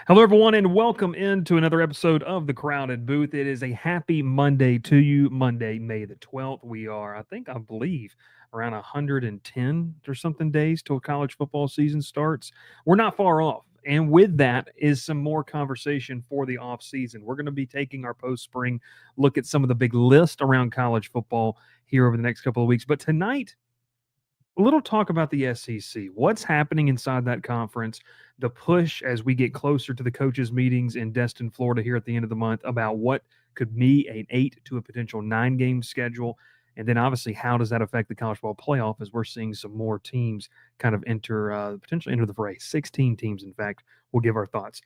Hello, everyone, and welcome into another episode of The Crowded Booth. It is a happy Monday to you, Monday, May the 12th. We are, I believe, around 110 or something days till college football season starts. We're not far off. And with that is some more conversation for the off season. We're going to be taking our post spring look at some of the big list around college football here over the next couple of weeks. But tonight, a little talk about the SEC. What's happening inside that conference? The push as we get closer to the coaches' meetings in Destin, Florida, here at the end of the month about what could be an 8 to a potential 9-game schedule. And then obviously, how does that affect the college football playoff as we're seeing some more teams kind of potentially enter the fray? 16 teams, in fact. We'll give our thoughts.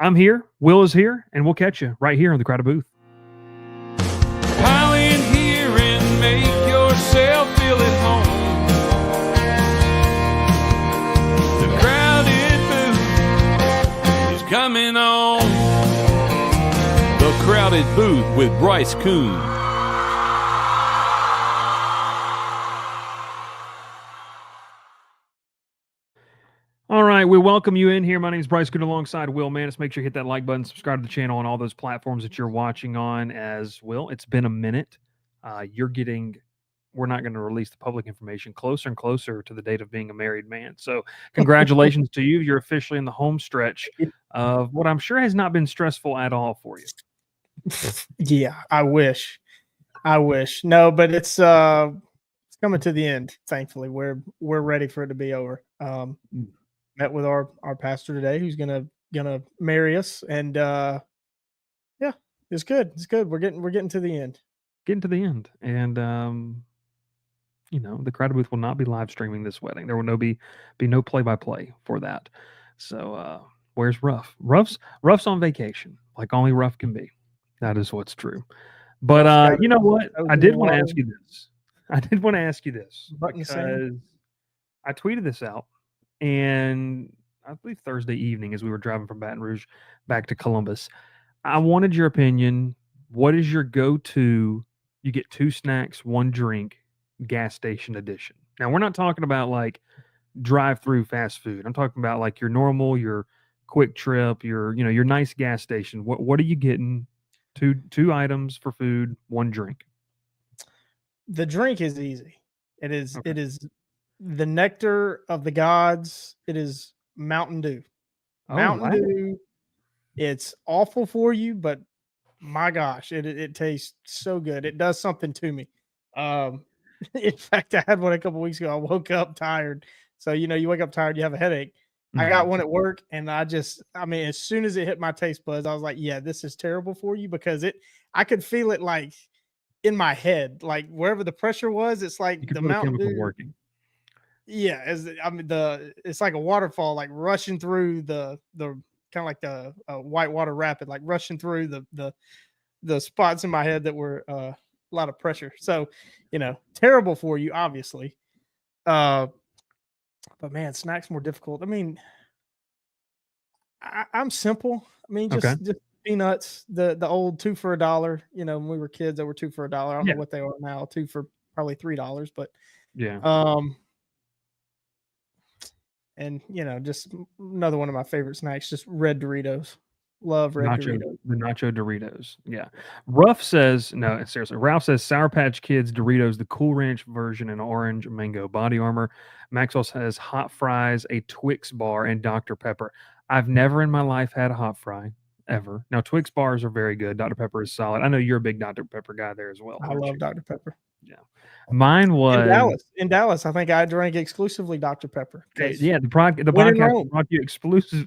I'm here. Will is here, and we'll catch you right here on the Crowded Booth. Pile in here and make yourself feel at home. Coming on The Crowded Booth with Bryce Coon. All right, we welcome you in here. My name is Bryce Coon alongside Will Manis. Make sure you hit that like button, subscribe to the channel on all those platforms that you're watching on as Will. It's been a minute. We're not going to release the public information closer and closer to the date of being a married man. So congratulations to you. You're officially in the home stretch of what I'm sure has not been stressful at all for you. Yeah, I wish. No, but it's coming to the end. Thankfully, we're ready for it to be over. Met with our pastor today, who's gonna marry us, and yeah, it's good. We're getting to the end. Getting to the end, and the Crowded Booth will not be live streaming this wedding. There will be no play-by-play for that. So where's Ruff? Ruff's on vacation, like only Ruff can be. That is what's true. But you know what? I did want to ask you this because I tweeted this out, and I believe Thursday evening as we were driving from Baton Rouge back to Columbus. I wanted your opinion. What is your go-to? You get 2 snacks, 1 drink, gas station edition. Now, we're not talking about like drive-through fast food. I'm talking about like your normal, your quick trip, your nice gas station. What are you getting? Two items for food, 1 drink. The drink is easy. It is Okay. It is the nectar of the gods. It is Mountain Dew. Dew. It's awful for you, but my gosh, it tastes so good. It does something to me. In fact, I had one a couple weeks ago. I woke up tired. So, you wake up tired, you have a headache. I got one at work, and as soon as it hit my taste buds, I was like, yeah, this is terrible for you, because I could feel it like in my head, like wherever the pressure was, it's like the Mountain Dew working. Yeah, it's like a waterfall, like rushing through the kind of like the whitewater rapid, like rushing through the spots in my head that were a lot of pressure. So, terrible for you, obviously. But man, snacks more difficult. I mean, I'm simple. I mean, just peanuts, the old 2 for $1. When we were kids, they were 2 for $1. I don't know what they are now, 2 for probably $3. But yeah. And just another one of my favorite snacks, just red Doritos. Love red Doritos. The nacho Doritos. Yeah. Ralph says Sour Patch Kids Doritos, the Cool Ranch version, and orange mango body armor. Maxwell says hot fries, a Twix bar, and Dr. Pepper. I've never in my life had a hot fry, ever. Now, Twix bars are very good. Dr. Pepper is solid. I know you're a big Dr. Pepper guy there as well. I love Dr. Pepper. Yeah. Mine was in Dallas. I think I drank exclusively Dr. Pepper. Yeah, the podcast brought you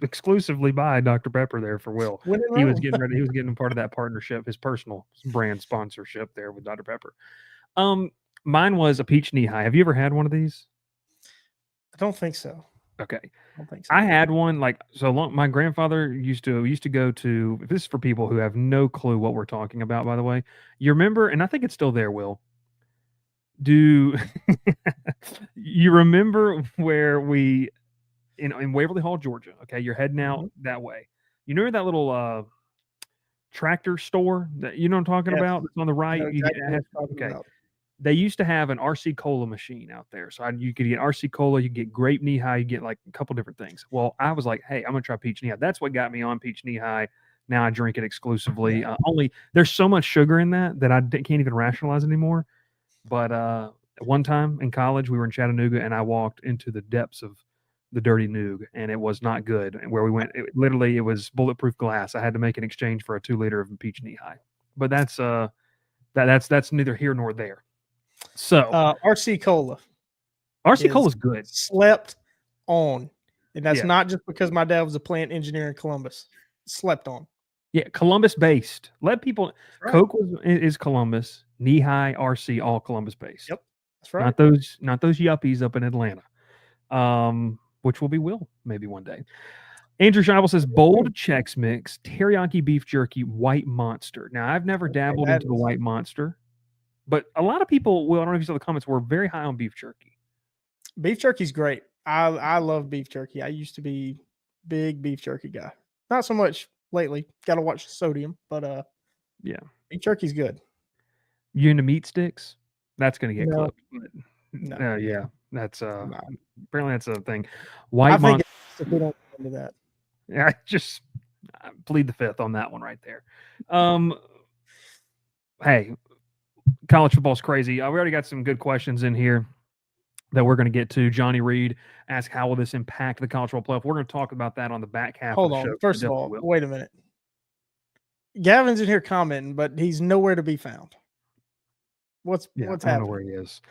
exclusively by Dr. Pepper there for Will. He was getting part of that partnership, his personal brand sponsorship there with Dr. Pepper. Mine was a peach knee high. Have you ever had one of these? I don't think so. Okay. I don't think so. I had one like so long. My grandfather used to go to, this is for people who have no clue what we're talking about, by the way. You remember, and I think it's still there, Will. Do you remember where we in Waverly Hall, Georgia? Okay, you're heading out that way. You know that little tractor store that you know what I'm talking about? It's on the right. they used to have an RC Cola machine out there. So you could get RC Cola, you get grape knee high, you get like a couple different things. Well, I was like, hey, I'm gonna try peach knee high. That's what got me on peach knee high. Now I drink it exclusively. Only there's so much sugar in that I can't even rationalize anymore. But one time in college, we were in Chattanooga, and I walked into the depths of the dirty Noog, and it was not good. And where we went, it was bulletproof glass. I had to make an exchange for a 2 liter of peach knee high. But that's neither here nor there. So RC Cola. RC Cola is good. Slept on. And that's not just because my dad was a plant engineer in Columbus. Slept on. Yeah, Columbus based. Let people. Right. Coke is Columbus. Knee High, RC, all Columbus based. Yep, that's right. Not those yuppies up in Atlanta. Which will maybe one day. Andrew Scheibel says bold Chex Mix, teriyaki beef jerky, White Monster. Now I've never dabbled into the White Monster, but a lot of people. Well, I don't know if you saw the comments. Were very high on beef jerky. Beef jerky's great. I love beef jerky. I used to be big beef jerky guy. Not so much lately. Got to watch the sodium, but yeah, beef jerky's good. You into meat sticks? That's gonna get clipped. No. Yeah, that's apparently that's a thing. White Monster. If we don't get into that. Yeah, I plead the fifth on that one right there. Hey, college football's crazy. We already got some good questions in here that we're going to get to. Johnny Reed asked, how will this impact the college football playoff? We're going to talk about that on the back half of the show. First of all, wait a minute. Gavin's in here commenting, but he's nowhere to be found. What's happening? I don't know where he is.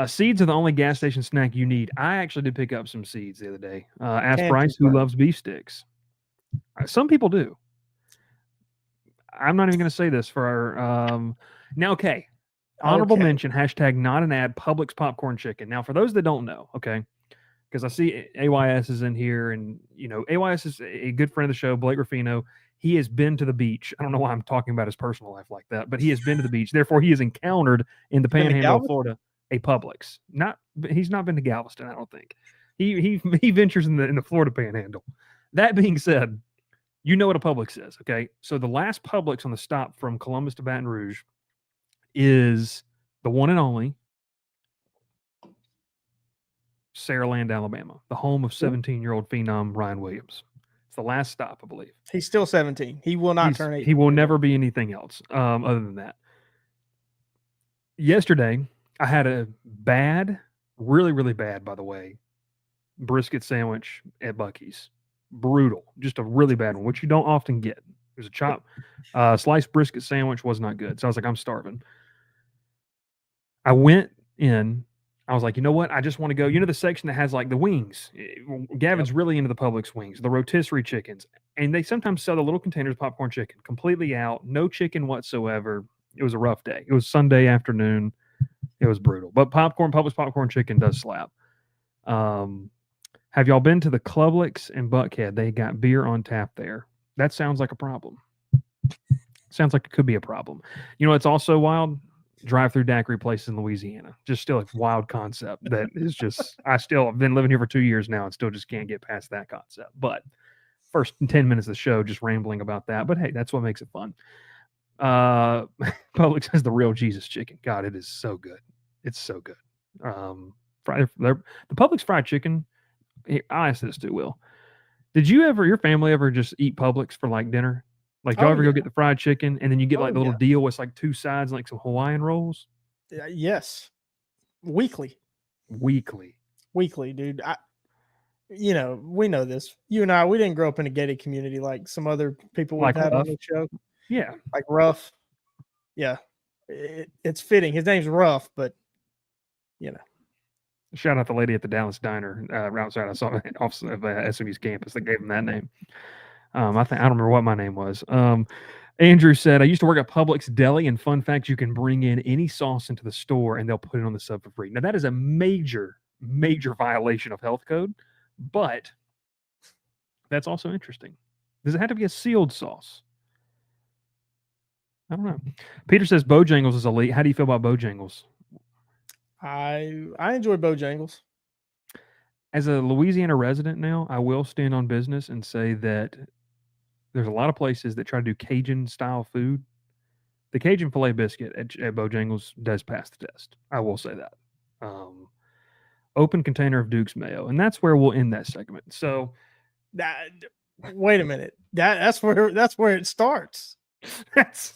Seeds are the only gas station snack you need. I actually did pick up some seeds the other day. Ask Bryce, who loves beef sticks. Some people do. I'm not even going to say this for our now. Okay, honorable mention, hashtag not an ad, Publix popcorn chicken. Now, for those that don't know, okay, because I see AYS is in here, and AYS is a good friend of the show, Blake Ruffino. He has been to the beach. I don't know why I'm talking about his personal life like that, but he has been to the beach. Therefore, he has encountered in the Panhandle of Florida a Publix. He's not been to Galveston, I don't think. He ventures in the Florida Panhandle. That being said, you know what a Publix is, okay? So the last Publix on the stop from Columbus to Baton Rouge is the one and only Saraland, Alabama, the home of 17-year-old phenom Ryan Williams. It's the last stop, I believe. He's still 17. He will not turn 18. He will never be anything else other than that. Yesterday, I had a bad, really, really bad, by the way, brisket sandwich at Buc-ee's. Brutal. Just a really bad one, which you don't often get. There's a sliced brisket sandwich, was not good. So I was like, I'm starving. I went in. I was like, you know what? I just want to go. The section that has like the wings. Gavin's really into the Publix wings, the rotisserie chickens. And they sometimes sell the little containers of popcorn chicken, completely out, no chicken whatsoever. It was a rough day. It was Sunday afternoon. It was brutal. But Publix popcorn chicken does slap. Have y'all been to the Clublix in Buckhead? They got beer on tap there. That sounds like a problem. Sounds like it could be a problem. It's also wild. Drive-through daiquiri places in Louisiana. Just still a wild concept that is just, I've been living here for 2 years now and still just can't get past that concept. But first 10 minutes of the show, just rambling about that. But hey, that's what makes it fun. Publix has the real Jesus chicken. God, it is so good. It's so good. The Publix fried chicken, I'll ask this too, Will. Did your family ever just eat Publix for like dinner? Like, y'all ever go get the fried chicken and then you get like the little deal with like 2 sides and like some Hawaiian rolls? Yes. Weekly, dude. We know this. You and I, we didn't grow up in a gated community like some other people we've had on the show. Yeah. Like Ruff. Yeah. It's fitting. His name's Ruff, but Shout out the lady at the Dallas Diner outside. I saw it off of SMU's campus that gave him that name. I don't remember what my name was. Andrew said, I used to work at Publix Deli, and fun fact, you can bring in any sauce into the store and they'll put it on the sub for free. Now, that is a major, major violation of health code, but that's also interesting. Does it have to be a sealed sauce? I don't know. Peter says Bojangles is elite. How do you feel about Bojangles? I enjoy Bojangles. As a Louisiana resident now, I will stand on business and say that there's a lot of places that try to do Cajun style food, The Cajun filet biscuit at Bojangles does pass the test. I will say that. Open container of Duke's mayo, and that's where we'll end that segment. So, wait a minute. That's where it starts. That's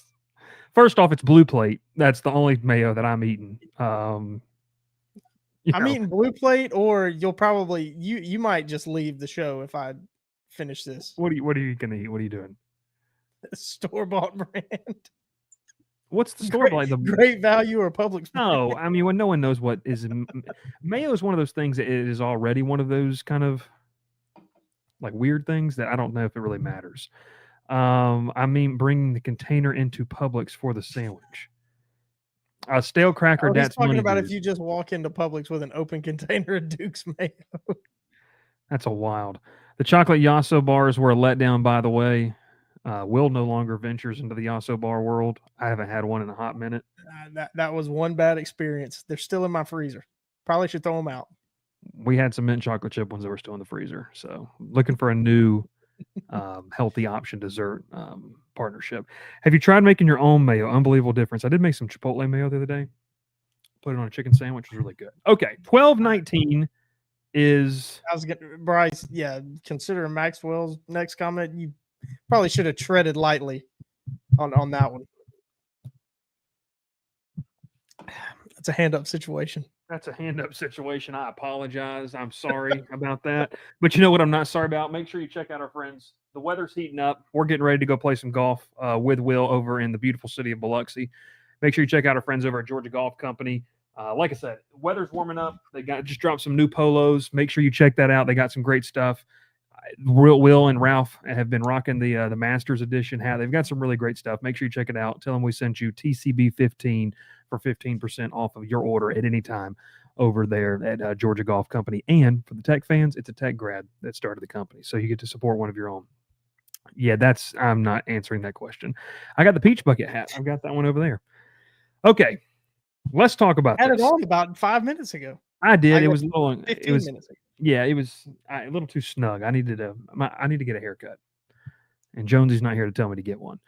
first off, it's Blue Plate. That's the only mayo that I'm eating. I'm eating Blue Plate, or you might just leave the show if I finish this. What are you gonna eat? What are you doing? Store-bought brand. What's the store like? The Great Value or Publix? No, I mean, when no one knows what is mayo is one of those things that it is already one of those kind of like weird things that I don't know if it really matters. I mean, bringing the container into Publix for the sandwich. A stale cracker. He's That's talking money, about dude. if you just walk into Publix with an open container of Duke's mayo. That's a wild. The chocolate Yasso bars were a letdown, by the way. Will no longer ventures into the Yasso bar world. I haven't had one in a hot minute. That was one bad experience. They're still in my freezer. Probably should throw them out. We had some mint chocolate chip ones that were still in the freezer. So looking for a new healthy option dessert partnership. Have you tried making your own mayo? Unbelievable difference. I did make some Chipotle mayo the other day. Put it on a chicken sandwich. It was really good. Okay, 1219 is. I was getting Bryce. Yeah, considering Maxwell's next comment, you probably should have treaded lightly on that one. That's a hand-up situation. That's a hand-up situation. I apologize. I'm sorry about that. But you know what I'm not sorry about? Make sure you check out our friends. The weather's heating up. We're getting ready to go play some golf with Will over in the beautiful city of Biloxi. Make sure you check out our friends over at Georgia Golf Company. Like I said, weather's warming up. They just dropped some new polos. Make sure you check that out. They got some great stuff. Will and Ralph have been rocking the Masters Edition hat. They've got some really great stuff. Make sure you check it out. Tell them we sent you TCB15 for 15% off of your order at any time over there at Georgia Golf Company. And for the Tech fans, it's a Tech grad that started the company, so you get to support one of your own. Yeah, I'm not answering that question. I got the Peach Bucket hat. I've got that one over there. Okay, let's talk about I had this. it on about 5 minutes ago. I did. It was a little. 15 minutes ago. Yeah, it was a little too snug. I need to get a haircut, and Jonesy's not here to tell me to get one.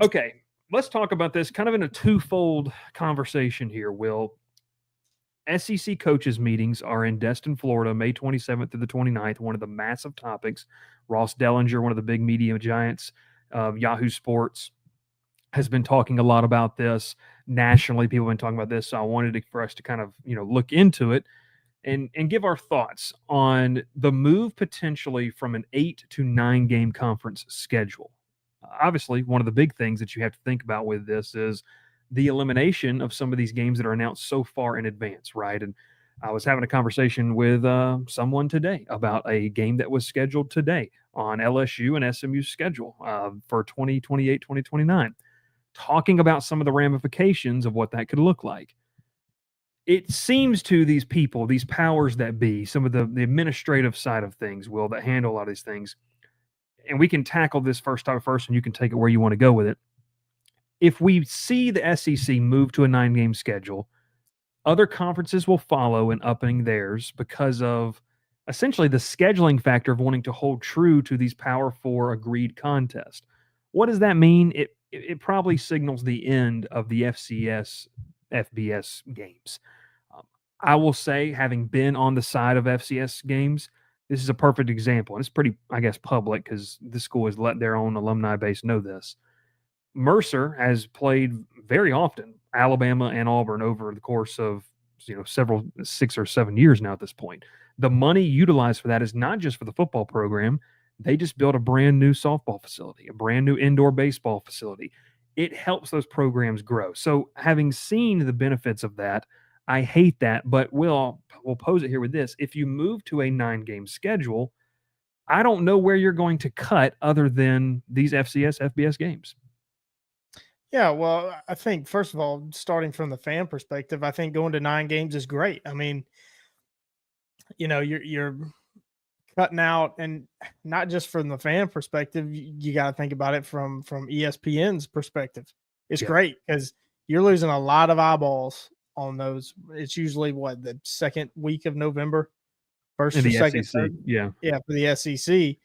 Okay, let's talk about this kind of in a twofold conversation here, Will. SEC coaches meetings are in Destin, Florida, May 27th through the 29th, one of the massive topics. Ross Dellinger, one of the big media giants of Yahoo Sports, has been talking a lot about this. Nationally, people have been talking about this, so I wanted for us to kind of, look into it and give our thoughts on the move potentially from an 8 to 9 game conference schedule. Obviously, one of the big things that you have to think about with this is the elimination of some of these games that are announced so far in advance, right? And I was having a conversation with someone today about a game that was scheduled today on LSU and SMU's schedule for 2028, 2029, talking about some of the ramifications of what that could look like. It seems to these people, these powers that be, some of the administrative side of things, Will, that handle a lot of these things, and we can tackle this first, and you can take it where you want to go with it. If we see the SEC move to a 9-game schedule, other conferences will follow in upping theirs because of essentially the scheduling factor of wanting to hold true to these Power 4 agreed contests. What does that mean? It probably signals the end of the FCS, FBS games. I will say, having been on the side of FCS games, this is a perfect example. And it's pretty, I guess, public because the school has let their own alumni base know this. Mercer has played very often Alabama and Auburn over the course of several 6 or 7 years now at this point. The money utilized for that is not just for the football program. They just built a brand new softball facility, a brand new indoor baseball facility. It helps those programs grow. So having seen the benefits of that, I hate that, but we'll pose it here with this. If you move to a 9-game schedule, I don't know where you're going to cut other than these FCS, FBS games. Yeah, well, I think, first of all, starting from the fan perspective, I think going to 9 games is great. I mean, you're cutting out, and not just from the fan perspective, you got to think about it from ESPN's perspective. It's great because you're losing a lot of eyeballs on those. It's usually the second week of November, first or second, SEC. Yeah, for the SEC.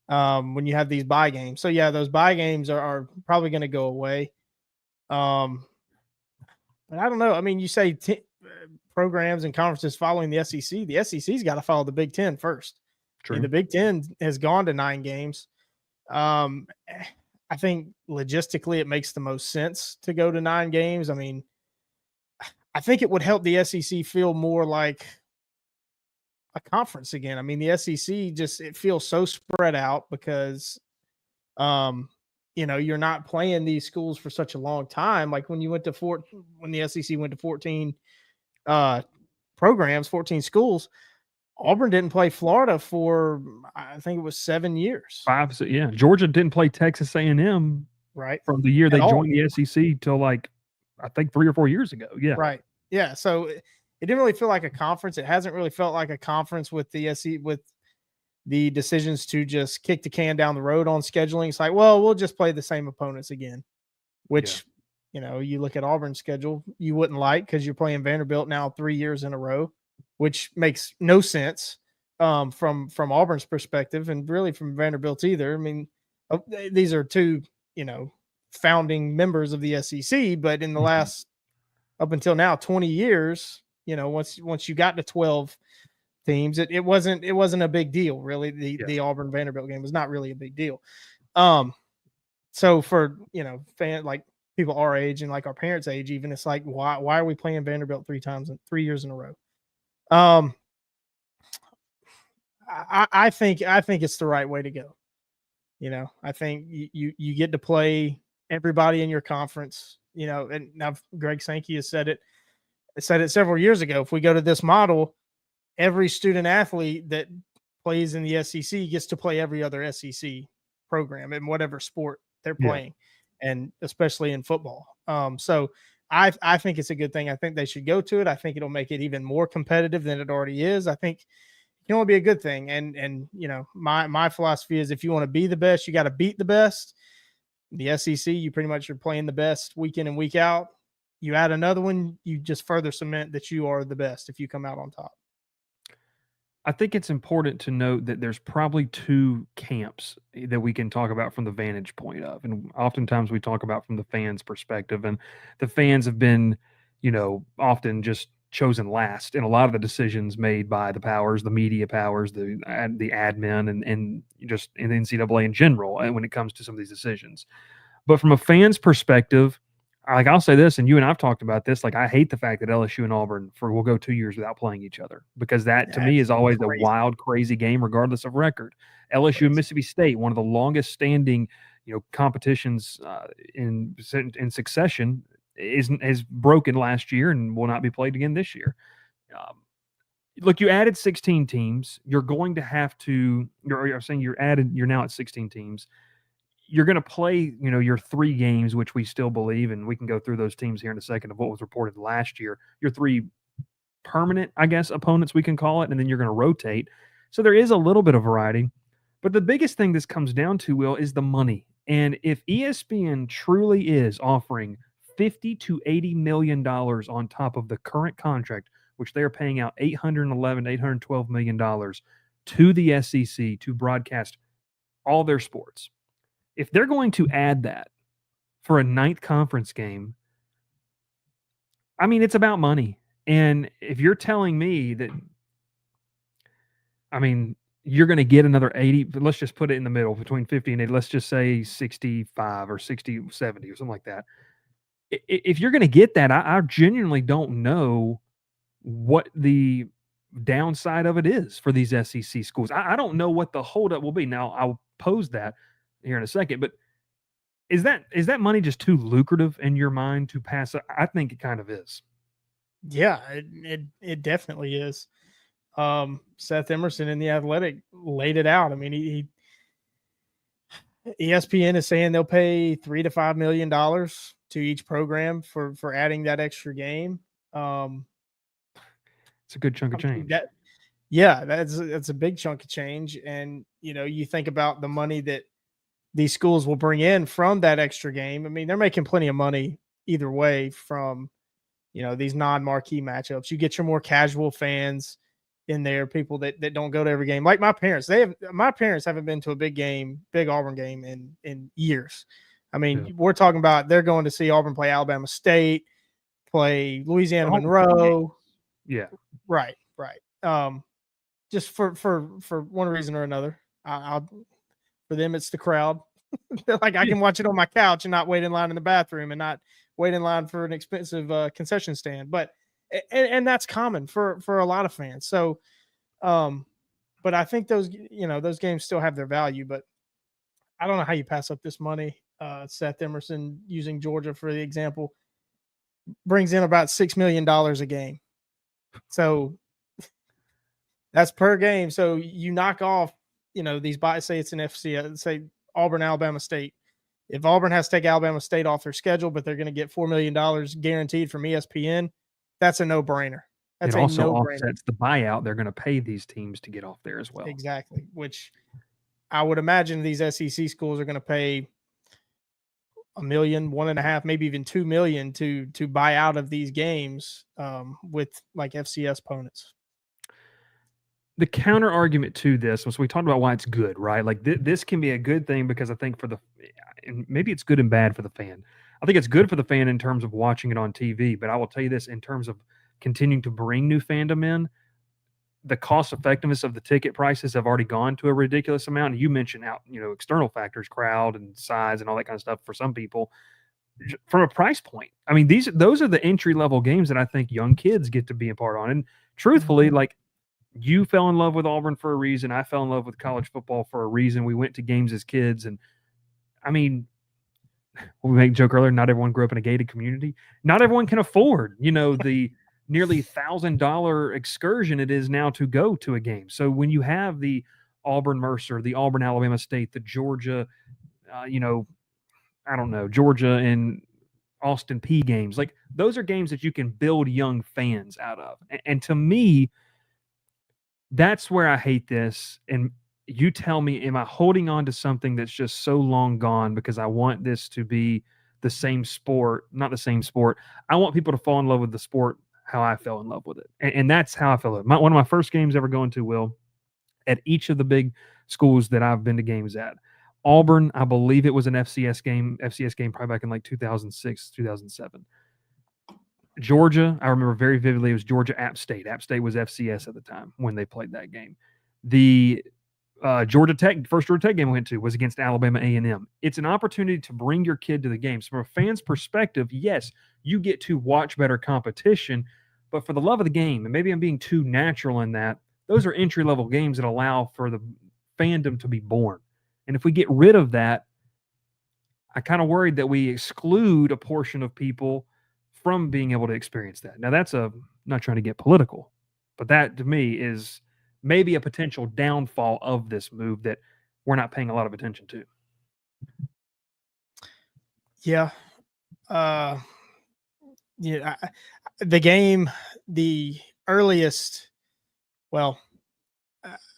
When you have these bye games. So yeah, those bye games are probably going to go away. But I don't know. I mean, you say programs and conferences following the SEC. The SEC's got to follow the Big Ten first. I mean, the Big Ten has gone to 9 games. I think logistically it makes the most sense to go to 9 games. I mean, I think it would help the SEC feel more like a conference again. I mean, the SEC just it feels so spread out because you're not playing these schools for such a long time. Like when you went to when the SEC went to 14 programs, 14 schools, Auburn didn't play Florida for I think it was 7 years. 5, so yeah. Georgia didn't play Texas A&M right from the year they joined the SEC till like I think 3 or 4 years ago. Yeah, right. Yeah, so it didn't really feel like a conference. It hasn't really felt like a conference with the SEC with the decisions to just kick the can down the road on scheduling. It's like, well, we'll just play the same opponents again, which you look at Auburn's schedule, you wouldn't like because you're playing Vanderbilt now 3 years in a row, which makes no sense from Auburn's perspective and really from Vanderbilt's either. I mean, these are two, founding members of the SEC, but in the last up until now 20 years, once you got to 12 teams, it wasn't a big deal really. The Auburn Vanderbilt game was not really a big deal. So for like people our age and like our parents' age, even it's like why are we playing Vanderbilt 3 years in a row? I think it's the right way to go. I think you get to play everybody in your conference. And now Greg Sankey has said it several years ago. If we go to this model, every student athlete that plays in the SEC gets to play every other SEC program in whatever sport they're playing, and especially in football. So I think it's a good thing. I think they should go to it. I think it'll make it even more competitive than it already is. I think it can only be a good thing. And my philosophy is if you want to be the best, you got to beat the best. The SEC, you pretty much are playing the best week in and week out. You add another one, you just further cement that you are the best if you come out on top. I think it's important to note that there's probably 2 camps that we can talk about from the vantage point of. And oftentimes we talk about from the fans' perspective. And the fans have been, often just chosen last in a lot of the decisions made by the powers, the media powers, the admin, and just in the NCAA in general when it comes to some of these decisions. But from a fan's perspective, like I'll say this, and you and I've talked about this, like I hate the fact that LSU and Auburn will go 2 years without playing each other because that to me is always a wild, crazy game regardless of record. LSU and Mississippi State, one of the longest standing, competitions in succession, is broken last year and will not be played again this year. Look, you added 16 teams. You're going to have to. You're saying you're now at 16 teams. You're going to play, your 3 games, which we still believe, and we can go through those teams here in a second of what was reported last year. Your 3 permanent, I guess, opponents we can call it, and then you're going to rotate. So there is a little bit of variety. But the biggest thing this comes down to, Will, is the money. And if ESPN truly is offering $50 to $80 million on top of the current contract, which they are paying out $812 million to the SEC to broadcast all their sports. If they're going to add that for a 9th conference game, I mean, it's about money. And if you're telling me that, I mean, you're going to get another 80, but let's just put it in the middle between 50 and 80, let's just say 65 or 60, 70 or something like that. If you're going to get that, I genuinely don't know what the downside of it is for these SEC schools. I don't know what the holdup will be. Now, I'll pose that here in a second, but is that money just too lucrative in your mind to pass up? I think it kind of is. Yeah, it definitely is. Seth Emerson in The Athletic laid it out. I mean, ESPN is saying they'll pay $3 to $5 million to each program for adding that extra game. It's a good chunk of change. That's a big chunk of change. And you think about the money that these schools will bring in from that extra game. I mean, they're making plenty of money either way from these non-marquee matchups. You get your more casual fans in there, people that don't go to every game. Like my parents, my parents haven't been to a big Auburn game in years. I mean, we're talking about they're going to see Auburn play Alabama State, play Louisiana Monroe. Yeah. Right. Just for one reason or another. For them, it's the crowd. Like I can watch it on my couch and not wait in line in the bathroom and not wait in line for an expensive concession stand. But and that's common for a lot of fans. So, but I think those games still have their value. But I don't know how you pass up this money. Seth Emerson, using Georgia for the example, brings in about $6 million a game. So that's per game. So you knock off, these say it's an FCS, say Auburn, Alabama State. If Auburn has to take Alabama State off their schedule, but they're going to get $4 million guaranteed from ESPN, that's a no-brainer. That's it also offsets the buyout they're going to pay these teams to get off there as well. Exactly, which I would imagine these SEC schools are going to pay $1 million, $1.5 million, maybe even $2 million to buy out of these games with like FCS opponents. The counter argument to this was we talked about why it's good, right? Like this can be a good thing because I think and maybe it's good and bad for the fan. I think it's good for the fan in terms of watching it on TV, but I will tell you this in terms of continuing to bring new fandom in, the cost effectiveness of the ticket prices have already gone to a ridiculous amount. And you mentioned external factors, crowd and size and all that kind of stuff for some people from a price point. I mean, those are the entry level games that I think young kids get to be a part on. And truthfully, like, you fell in love with Auburn for a reason. I fell in love with college football for a reason. We went to games as kids. And I mean, we made a joke earlier, not everyone grew up in a gated community. Not everyone can afford, the nearly $1,000 excursion it is now to go to a game. So when you have the Auburn Mercer, the Auburn Alabama State, the Georgia, Georgia and Austin P games, like those are games that you can build young fans out of. And to me, that's where I hate this. And you tell me, am I holding on to something that's just so long gone because I want this to be the same sport, not the same sport. I want people to fall in love with the sport how I fell in love with it. And that's how I felt. One of my first games ever going to, Will, at each of the big schools that I've been to games at. Auburn, I believe it was an FCS game probably back in like 2006, 2007. Georgia, I remember very vividly, it was Georgia App State. App State was FCS at the time when they played that game. The first Georgia Tech game we went to was against Alabama A&M. It's an opportunity to bring your kid to the games. From a fan's perspective, yes, you get to watch better competition, but for the love of the game, and maybe I'm being too natural in that, those are entry-level games that allow for the fandom to be born. And if we get rid of that, I kind of worried that we exclude a portion of people from being able to experience that. Now, that's not trying to get political, but that to me is maybe a potential downfall of this move that we're not paying a lot of attention to. Yeah. The game, the earliest, well,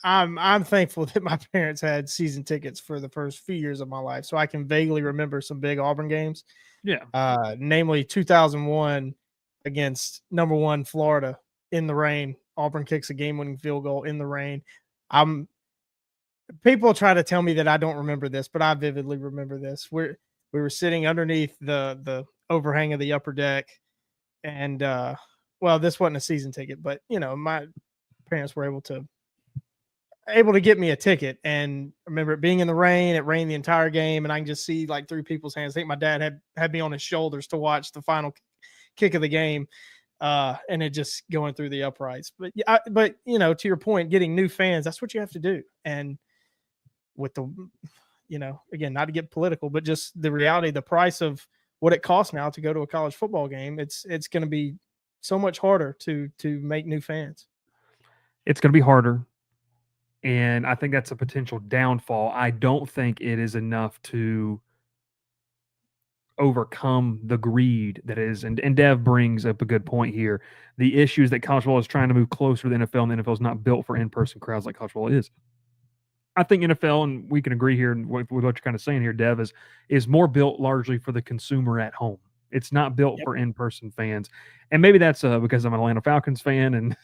I'm thankful that my parents had season tickets for the first few years of my life, so I can vaguely remember some big Auburn games. Yeah. Namely 2001 against number 1 Florida in the rain. Auburn kicks a game-winning field goal in the rain. People try to tell me that I don't remember this, but I vividly remember this. We were sitting underneath the overhang of the upper deck, and this wasn't a season ticket, but my parents were able to get me a ticket. And I remember it being in the rain. It rained the entire game, and I can just see like through people's hands. I think my dad had me on his shoulders to watch the final kick of the game, and it just going through the uprights. But to your point, getting new fans, that's what you have to do. And with the, again, not to get political, but just the reality, the price of what it costs now to go to a college football game, it's going to be so much harder to make new fans. It's going to be harder. And I think that's a potential downfall. I don't think it is enough to overcome the greed that is. And Dev brings up a good point here. The issues that college football is trying to move closer to the NFL, and the NFL is not built for in-person crowds like college football is. I think NFL, and we can agree here with what you're kind of saying here, Dev, is more built largely for the consumer at home. It's not built for in-person fans. And maybe that's because I'm an Atlanta Falcons fan, and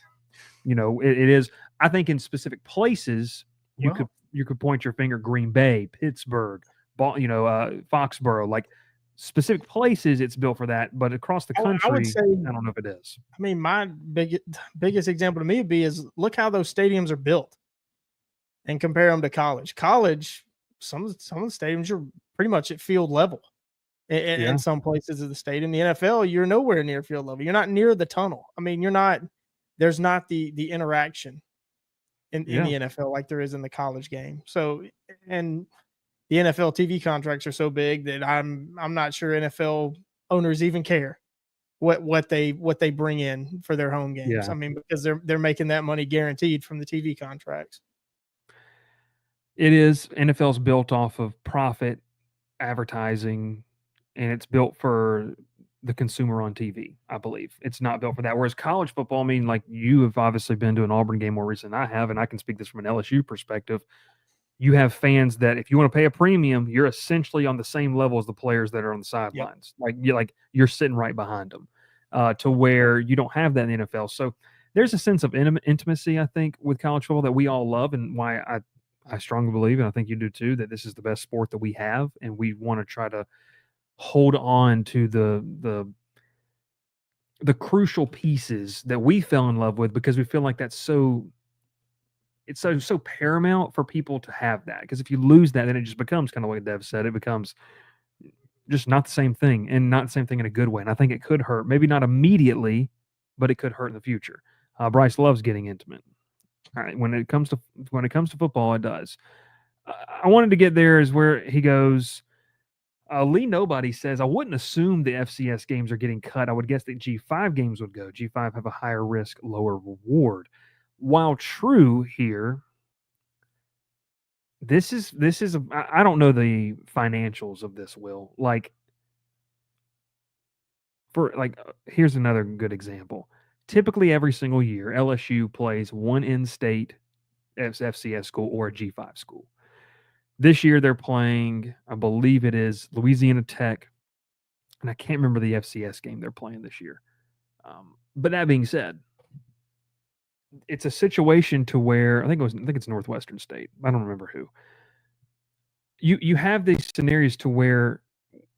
it is. I think in specific places you could point your finger: Green Bay, Pittsburgh, Foxborough, like specific places it's built for that, but across the country, I would say, I don't know if it is. I mean, my biggest example to me would be is look how those stadiums are built and compare them to college. College, some of the stadiums are pretty much at field level in some places of the state. In the NFL, you're nowhere near field level. You're not near the tunnel. I mean, there's not the interaction in the NFL like there is in the college game. So, and the NFL TV contracts are so big that I'm not sure NFL owners even care what they bring in for their home games. Yeah. I mean, because they're making that money guaranteed from the TV contracts. It is. NFL's built off of profit, advertising, and it's built for the consumer on TV, I believe. It's not built for that. Whereas college football, I mean, like you have obviously been to an Auburn game more recent than I have, and I can speak this from an LSU perspective. You have fans that if you want to pay a premium, you're essentially on the same level as the players that are on the sidelines. Yep. You're sitting right behind them, to where you don't have that in the NFL. So there's a sense of intimacy, I think, with college football that we all love, and why I strongly believe, and I think you do too, that this is the best sport that we have, and we want to try to hold on to the crucial pieces that we fell in love with, because we feel like it's so paramount for people to have that. Because if you lose that, then it just becomes kind of like Dev said, it becomes just not the same thing, and not the same thing in a good way. And I think it could hurt, maybe not immediately, but it could hurt in the future. Bryce loves getting intimate. All right, when it comes to football, it does. I wanted to get there is where he goes. Lee Nobody says, I wouldn't assume the FCS games are getting cut. I would guess that G5 games would go. G5 have a higher risk, lower reward. While true here, I don't know the financials of this, Will. Here's another good example. Typically, every single year, LSU plays one in-state FCS school or a G5 school. This year, they're playing, I believe it is Louisiana Tech, and I can't remember the FCS game they're playing this year. But that being said, it's a situation to where I think it's Northwestern State. I don't remember who. You have these scenarios to where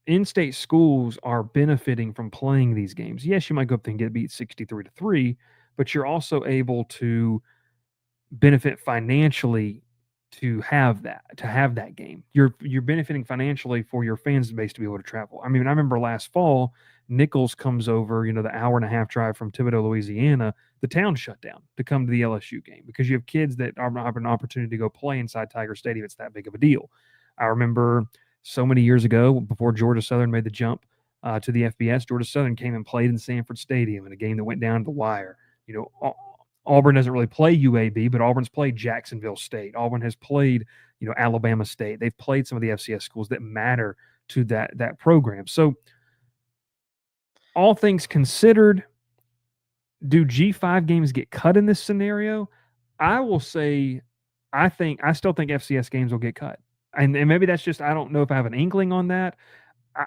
in-state schools are benefiting from playing these games. Yes, you might go up there and get beat 63-3, but you're also able to benefit financially to have that game. You're benefiting financially for your fans base to be able to travel. I mean, I remember last fall, Nichols comes over, the hour and a half drive from Thibodaux, Louisiana. The town shut down to come to the LSU game because you have kids that have an opportunity to go play inside Tiger Stadium. It's that big of a deal. I remember so many years ago, before Georgia Southern made the jump to the FBS, Georgia Southern came and played in Sanford Stadium in a game that went down to the wire. Auburn doesn't really play UAB, but Auburn's played Jacksonville State. Auburn has played, Alabama State. They've played some of the FCS schools that matter to that program. So, all things considered, do G5 games get cut in this scenario? I will say, I still think FCS games will get cut, and maybe that's just, I don't know if I have an inkling on that.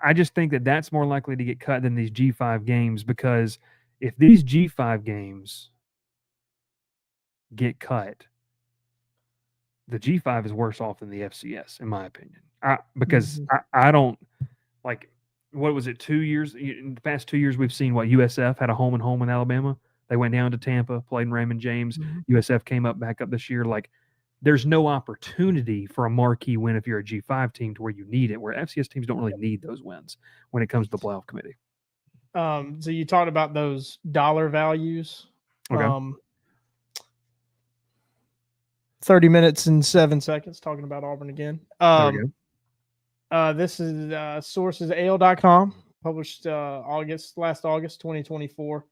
I just think that that's more likely to get cut than these G5 games, because if these G5 games get cut, the G5 is worse off than the FCS, in my opinion. Because I don't like, what was it, 2 years? In the past 2 years, we've seen USF had a home and home in Alabama. They went down to Tampa, played in Raymond James. USF came back up this year. There's no opportunity for a marquee win if you're a G5 team to where you need it, where FCS teams don't really need those wins when it comes to the playoff committee. So you talked about those dollar values. Okay. 30 minutes and 7 seconds talking about Auburn again. There we go. This is sources AL.com, published last August 2024.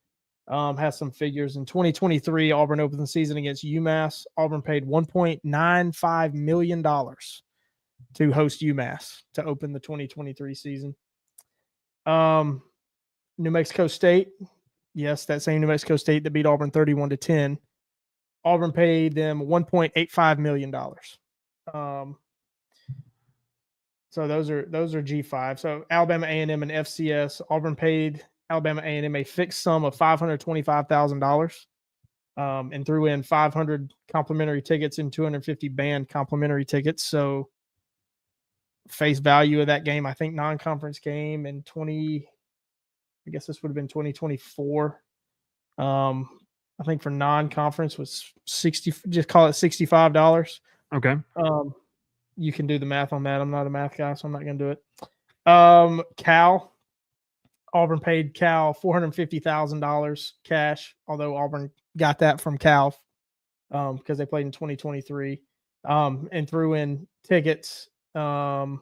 Has some figures. In 2023, Auburn opened the season against UMass. Auburn paid $1.95 million to host UMass to open the 2023 season. New Mexico State, yes, that same New Mexico State that beat Auburn 31-10. Auburn paid them $1.85 million. So those are G5. So Alabama A&M and FCS, Auburn paid Alabama A&M a fixed sum of $525,000 and threw in 500 complimentary tickets and 250 band complimentary tickets. So face value of that game. I think non-conference game in I guess this would have been 2024. I think for non-conference was 60, just call it $65. Okay. You can do the math on that. I'm not a math guy, so I'm not going to do it. Auburn paid Cal $450,000 cash, although Auburn got that from Cal because they played in 2023 and threw in tickets and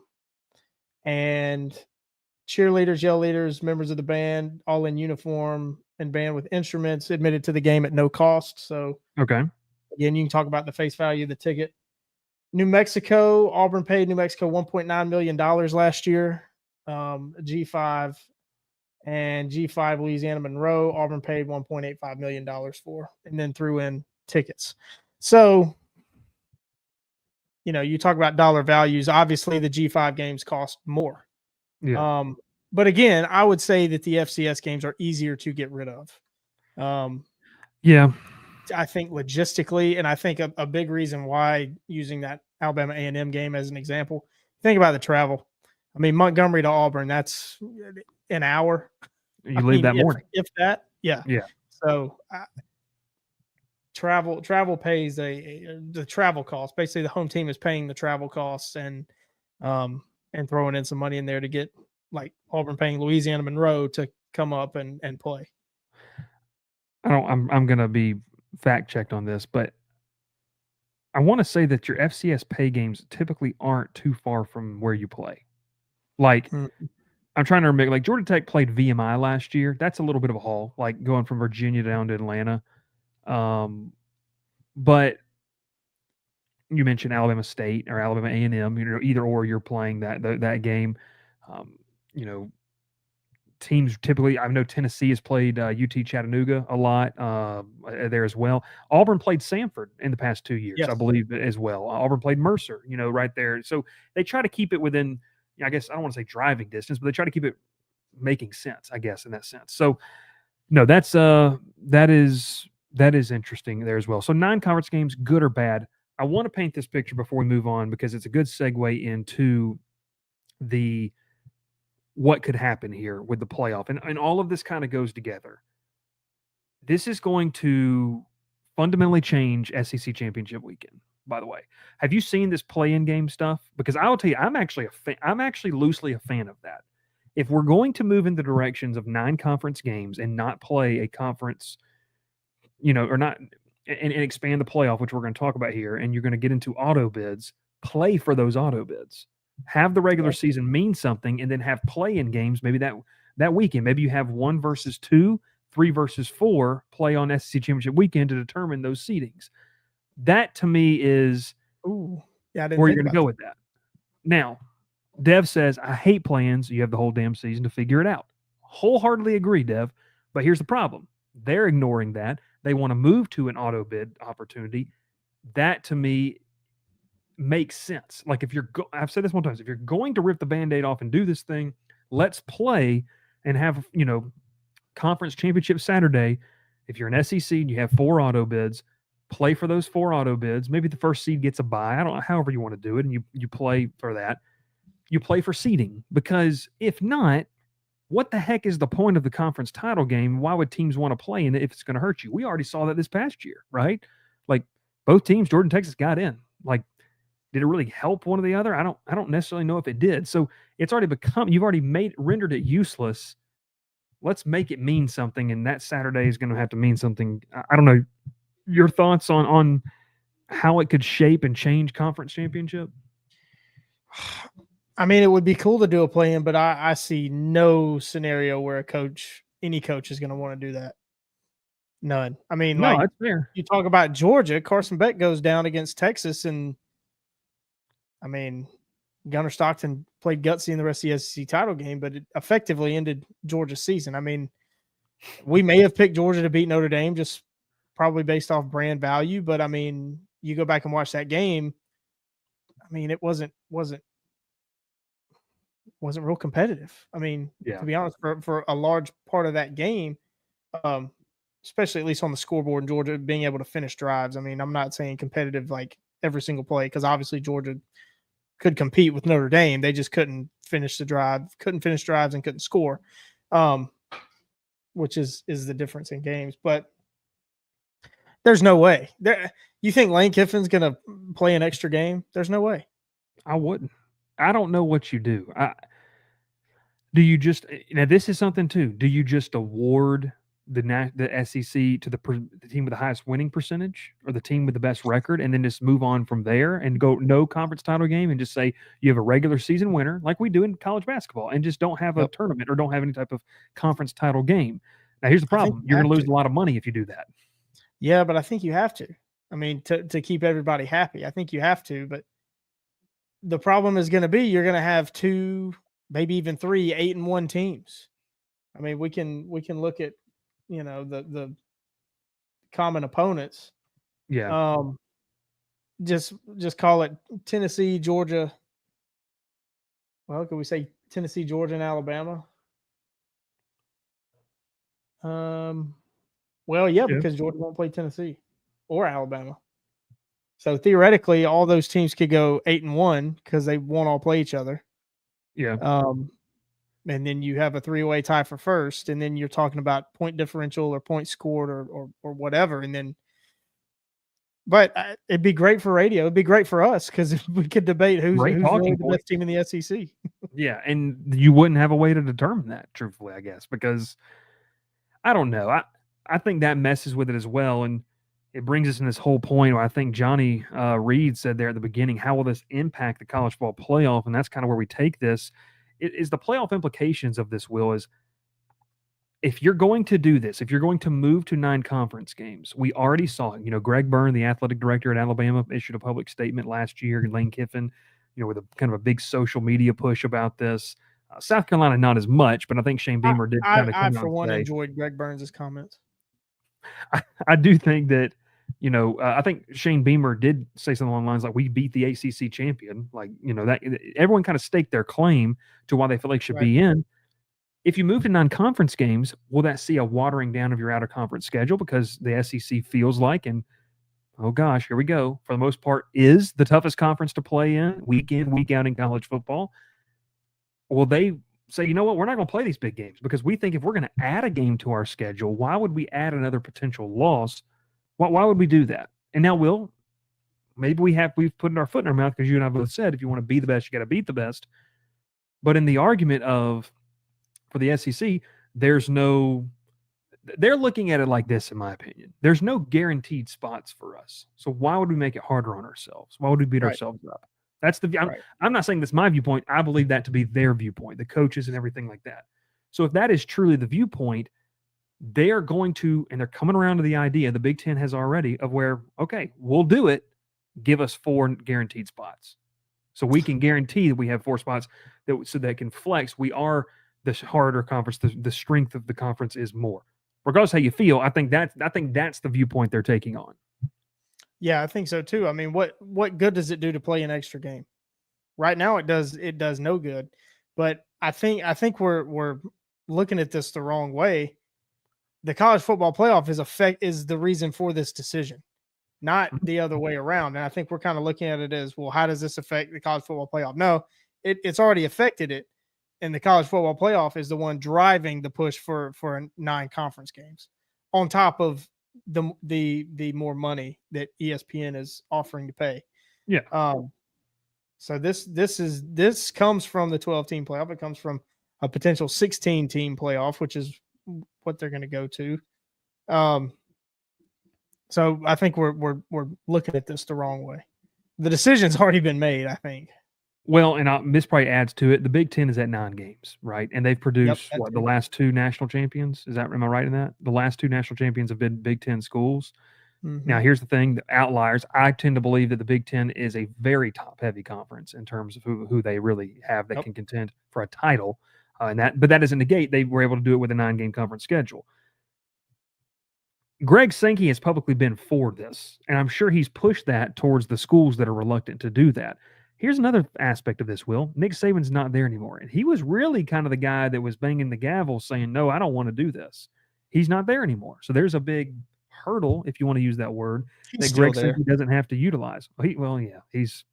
cheerleaders, yell leaders, members of the band, all in uniform and band with instruments, admitted to the game at no cost. So, okay. Again, you can talk about the face value of the ticket. New Mexico, Auburn paid New Mexico $1.9 million last year. G5 and G5 Louisiana Monroe, Auburn paid $1.85 million for, and then threw in tickets. So, you talk about dollar values. Obviously, the G5 games cost more. Yeah. But again, I would say that the FCS games are easier to get rid of. Yeah. I think logistically, and I think a big reason why, using that Alabama A&M game as an example, think about the travel. I mean, Montgomery to Auburn, that's an hour. You leave that morning. If that, yeah. Yeah. So travel pays the travel cost. Basically, the home team is paying the travel costs and throwing in some money in there to get, like, Auburn paying Louisiana Monroe to come up and play. I'm going to be fact checked on this, but I want to say that your FCS pay games typically aren't too far from where you play. Like, I'm trying to remember, like Georgia Tech played VMI last year. That's a little bit of a haul, like going from Virginia down to Atlanta. But you mentioned Alabama State or Alabama A&M, either or you're playing that game. Teams typically, I know Tennessee has played UT Chattanooga a lot there as well. Auburn played Samford in the past 2 years, Yes. I believe, as well. Auburn played Mercer, right there. So they try to keep it within, I guess, I don't want to say driving distance, but they try to keep it making sense, I guess, in that sense. So, no, that is interesting there as well. So 9 conference games, good or bad. I want to paint this picture before we move on because it's a good segue into what could happen here with the playoff. And all of this kind of goes together. This is going to fundamentally change SEC championship weekend, by the way. Have you seen this play-in game stuff? Because I'll tell you, I'm actually loosely a fan of that. If we're going to move in the directions of 9 conference games and not play a conference, or not, and expand the playoff, which we're going to talk about here, and you're going to get into auto bids, play for those auto bids. Have the regular season mean something, and then have play-in games maybe that weekend. Maybe you have 1 versus 2, 3 versus 4 play on SEC championship weekend to determine those seedings. That to me is where you're going to go with that. Now, Dev says, I hate plans. You have the whole damn season to figure it out. Wholeheartedly agree, Dev. But here's the problem. They're ignoring that. They want to move to an auto bid opportunity. That to me makes sense. Like, I've said this one time, if you're going to rip the Band-Aid off and do this thing, let's play and have, conference championship Saturday. If you're an SEC and you have 4 auto bids, play for those 4 auto bids. Maybe the first seed gets a bye. I don't know, however you want to do it. And you play for that. You play for seeding, because if not, what the heck is the point of the conference title game? Why would teams want to play in it if it's going to hurt you? We already saw that this past year, right? Like, both teams, Georgia and Texas, got in. Like, did it really help one or the other? I don't necessarily know if it did. So it's already you've already rendered it useless. Let's make it mean something, and that Saturday is going to have to mean something. I don't know. Your thoughts on how it could shape and change conference championship? I mean, it would be cool to do a play-in, but I see no scenario where any coach is going to want to do that. None. I mean, no, that's fair. You talk about Georgia, Carson Beck goes down against Texas, and I mean, Gunnar Stockton played gutsy in the rest of the SEC title game, but it effectively ended Georgia's season. I mean, we may have picked Georgia to beat Notre Dame just probably based off brand value, but I mean, you go back and watch that game. I mean, it wasn't real competitive. I mean, to be honest, for a large part of that game, especially at least on the scoreboard in Georgia, being able to finish drives. I mean, I'm not saying competitive like every single play, because obviously Georgia could compete with Notre Dame. They just couldn't finish drives, and couldn't score, which is the difference in games. But there's no way. You think Lane Kiffin's going to play an extra game? There's no way. I wouldn't. I don't know what you do. Do you just now? This is something too. Do you just award the SEC to the team with the highest winning percentage or the team with the best record, and then just move on from there and go no conference title game and just say you have a regular season winner like we do in college basketball, and just don't have a tournament or don't have any type of conference title game? Now here's the problem: you're going to lose a lot of money if you do that. Yeah, but I think you have to. I mean, to keep everybody happy, I think you have to. But the problem is going to be you're going to have 2, maybe even 3 8-1 teams. I mean, we can look at the common opponents. Yeah. Just call it Tennessee, Georgia. Well, could we say Tennessee, Georgia, and Alabama? Well, yeah, because Georgia won't play Tennessee or Alabama. So theoretically, all those teams could go 8-1 because they won't all play each other. Yeah. And then you have a 3-way tie for first, and then you're talking about point differential or points scored or whatever. And then, but it'd be great for radio. It'd be great for us because we could debate who's really the best team in the SEC. Yeah, and you wouldn't have a way to determine that, truthfully, I guess, because I don't know. I think that messes with it as well, and it brings us in this whole point where I think Johnny Reed said there at the beginning, how will this impact the college football playoff? And that's kind of where we take this. It is the playoff implications of this, Will, is if you're going to do this, if you're going to move to 9 conference games, we already saw it. Greg Byrne, the athletic director at Alabama, issued a public statement last year, and Lane Kiffin, with a kind of a big social media push about this. South Carolina, not as much, but I think Shane Beamer did kind of come out I, for one, say, enjoyed Greg Burns' comments. I do think that, I think Shane Beamer did say something along the lines like, we beat the ACC champion. Like, that everyone kind of staked their claim to why they feel like should be in. If you move to non-conference games, will that see a watering down of your out-of-conference schedule because the SEC feels like, and oh gosh, here we go, for the most part, is the toughest conference to play in, week in, week out in college football? Will they say, you know what, we're not going to play these big games because we think if we're going to add a game to our schedule, why would we add another potential loss? Why would we do that? And now, Will, maybe we've put our foot in our mouth because you and I both said if you want to be the best, you got to beat the best. But in the argument of, for the SEC, they're looking at it like this, in my opinion. There's no guaranteed spots for us. So why would we make it harder on ourselves? Why would we beat ourselves up? That's I'm not saying that's my viewpoint. I believe that to be their viewpoint, the coaches and everything like that. So if that is truly the viewpoint, they are going to, and they're coming around to the idea, the Big Ten has already, of where, okay, we'll do it. Give us 4 guaranteed spots. So we can guarantee that we have 4 spots so that can flex. We are the harder conference. The strength of the conference is more. Regardless of how you feel, I think that's the viewpoint they're taking on. Yeah, I think so too. I mean, what good does it do to play an extra game? Right now, it does no good. But I think we're looking at this the wrong way. The college football playoff is the reason for this decision, not the other way around. And I think we're kind of looking at it as, well, how does this affect the college football playoff? No, it's already affected it. And the college football playoff is the one driving the push for 9 conference games on top of the more money that ESPN is offering to pay. Yeah. So this comes from the 12-team playoff. It comes from a potential 16-team playoff, which is what they're going to go to. So I think we're looking at this the wrong way. The decision's already been made, I think. Well, and this probably adds to it. The Big Ten is at 9 games, right? And they've produced the last 2 national champions. Am I right in that? The last 2 national champions have been Big Ten schools. Mm-hmm. Now, here's the thing: the outliers. I tend to believe that the Big Ten is a very top-heavy conference in terms of who they really have that can contend for a title. But that doesn't negate they were able to do it with a 9-game conference schedule. Greg Sankey has publicly been for this, and I'm sure he's pushed that towards the schools that are reluctant to do that. Here's another aspect of this, Will. Nick Saban's not there anymore. And he was really kind of the guy that was banging the gavel saying, no, I don't want to do this. He's not there anymore. So there's a big hurdle, if you want to use that word, that Greg Sankey doesn't have to utilize. He's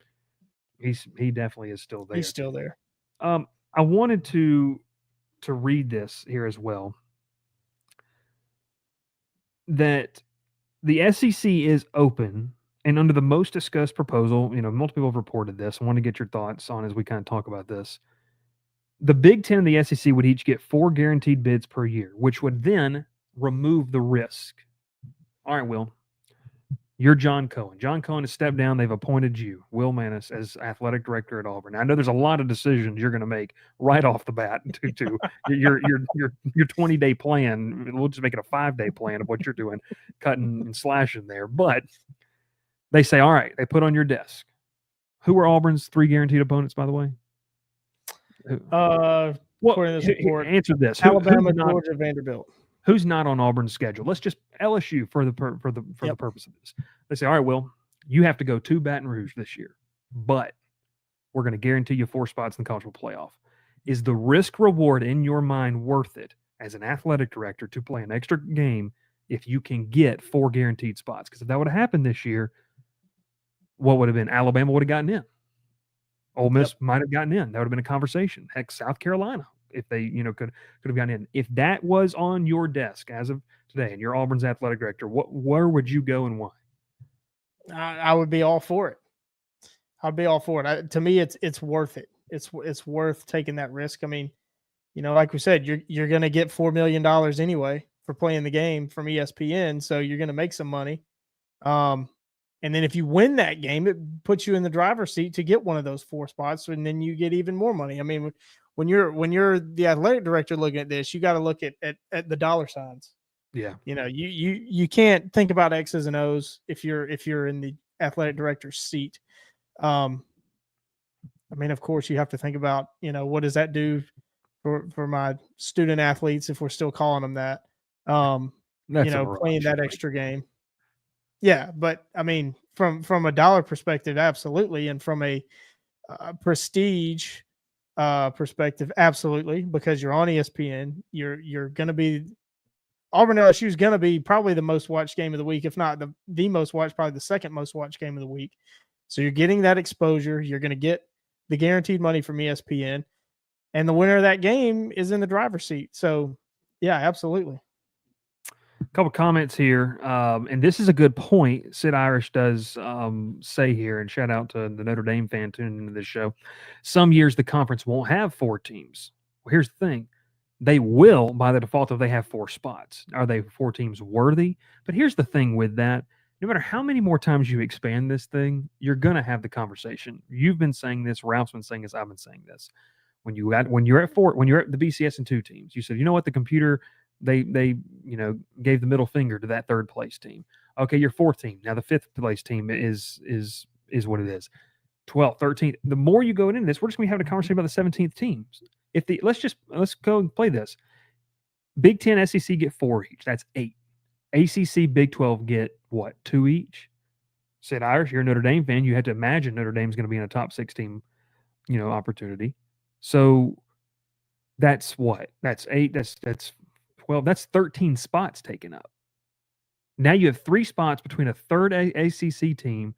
He definitely is still there. He's still there. I wanted to read this here as well. That the SEC is open, and under the most discussed proposal, multiple people have reported this. I want to get your thoughts on as we kind of talk about this. The Big Ten and the SEC would each get 4 guaranteed bids per year, which would then remove the risk. All right, Will. You're John Cohen. John Cohen has stepped down. They've appointed you, Will Mannis, as athletic director at Auburn. Now, I know there's a lot of decisions you're going to make right off the bat to your 20-day plan. We'll just make it a 5-day plan of what you're doing, cutting and slashing there. But they say, all right, they put on your desk. Who are Auburn's 3 guaranteed opponents, by the way? According to this report, answer this: Alabama, Georgia, Vanderbilt. Who's not on Auburn's schedule? Let's just LSU for the purpose of this. They say, all right, Will, you have to go to Baton Rouge this year, but we're going to guarantee you 4 spots in the college football playoff. Is the risk reward in your mind worth it as an athletic director to play an extra game if you can get 4 guaranteed spots? Because if that would have happened this year, what would have been? Alabama would have gotten in. Ole Miss might have gotten in. That would have been a conversation. Heck, South Carolina, if they, could have gotten in. If that was on your desk as of today and you're Auburn's athletic director, where would you go and why? I would be all for it. I'd be all for it. To me, it's worth it. It's worth taking that risk. I mean, like we said, you're going to get $4 million anyway for playing the game from ESPN, so you're going to make some money. And then if you win that game, it puts you in the driver's seat to get one of those 4 spots, and then you get even more money. I mean, when you're the athletic director looking at this, you got to look at the dollar signs. Yeah. You can't think about X's and O's if you're in the athletic director's seat. I mean, of course, you have to think about, what does that do for my student athletes, if we're still calling them that, playing that extra game. Yeah, but I mean, from a dollar perspective, absolutely, and from a prestige perspective, absolutely, because you're on ESPN. You're going to be Auburn LSU is going to be probably the most watched game of the week, if not the most watched, probably the second most watched game of the week. So you're getting that exposure. You're going to get the guaranteed money from ESPN, and the winner of that game is in the driver's seat. So, yeah, absolutely. A couple comments here, and this is a good point. Sid Irish does say here, and shout out to the Notre Dame fan tuning into this show. Some years the conference won't have 4 teams. Well, here's the thing. They will by the default if they have 4 spots. Are they 4 teams worthy? But here's the thing with that. No matter how many more times you expand this thing, you're going to have the conversation. You've been saying this. Ralph's been saying this. I've been saying this. When you're at the BCS and 2 teams, you said, you know what, the computer – They gave the middle finger to that 3rd place team. Okay, your 4th team. Now the 5th place team is what it is. 12th, 13th. The more you go into this, we're just going to be having a conversation about the 17th teams. Let's go and play this. Big 10, SEC get 4 each. That's 8. ACC, Big 12 get what? 2 each. Said Irish, you're a Notre Dame fan. You had to imagine Notre Dame's going to be in a top 6 team, opportunity. So that's what? That's 8. That's 12, that's 13 spots taken up. Now you have 3 spots between a 3rd ACC team.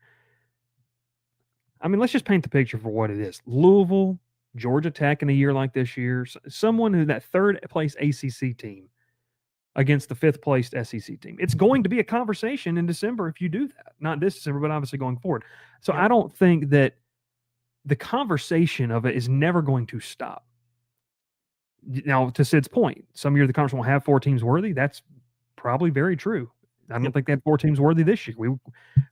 I mean, let's just paint the picture for what it is. Louisville, Georgia Tech in a year like this year, someone who that 3rd place ACC team against the 5th placed SEC team. It's going to be a conversation in December if you do that. Not this December, but obviously going forward. So I don't think that the conversation of it is never going to stop. Now, to Sid's point, some year the conference won't have 4 teams worthy. That's probably very true. I don't think they had 4 teams worthy this year.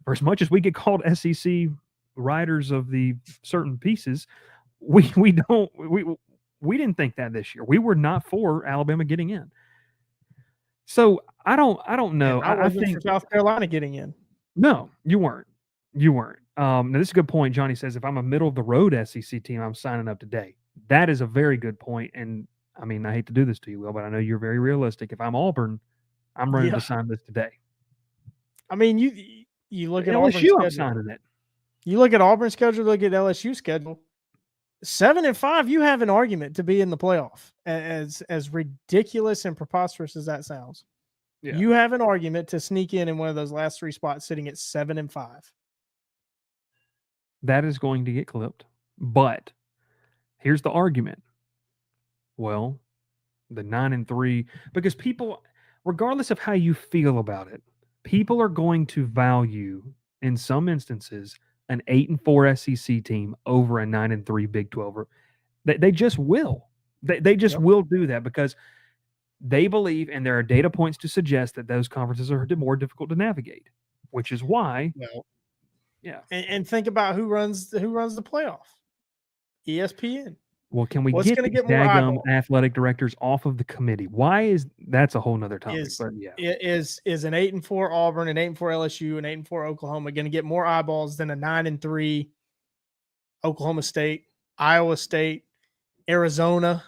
For as much as we get called SEC riders of the certain pieces, we didn't think that this year. We were not for Alabama getting in. So I don't know. I think for South Carolina getting in. No, you weren't. Now this is a good point. Johnny says if I'm a middle of the road SEC team, I'm signing up today. That is a very good point, and I mean, I hate to do this to you, Will, but I know you're very realistic. If I'm Auburn, I'm ready to sign this today. I mean, you look at LSU, I'm signing it. You look at Auburn's schedule, look at LSU's schedule. 7-5, you have an argument to be in the playoff. As ridiculous and preposterous as that sounds, you have an argument to sneak in one of those last 3 spots, sitting at 7-5. That is going to get clipped. But here's the argument. Well, the 9-3, because people, regardless of how you feel about it, people are going to value, in some instances, an 8-4 SEC team over a 9-3 Big 12. They just will. They just will do that because they believe, and there are data points to suggest that those conferences are more difficult to navigate, which is why. Well, yeah. And think about who runs the playoff. ESPN. Well, can we What's get going to these get more daggum eyeballs? athletic directors off of the committee? Why is that's a whole nother topic? Is but yeah, is an 8-4 Auburn, an 8-4 LSU, an 8-4 Oklahoma going to get more eyeballs than a 9-3 Oklahoma State, Iowa State, Arizona?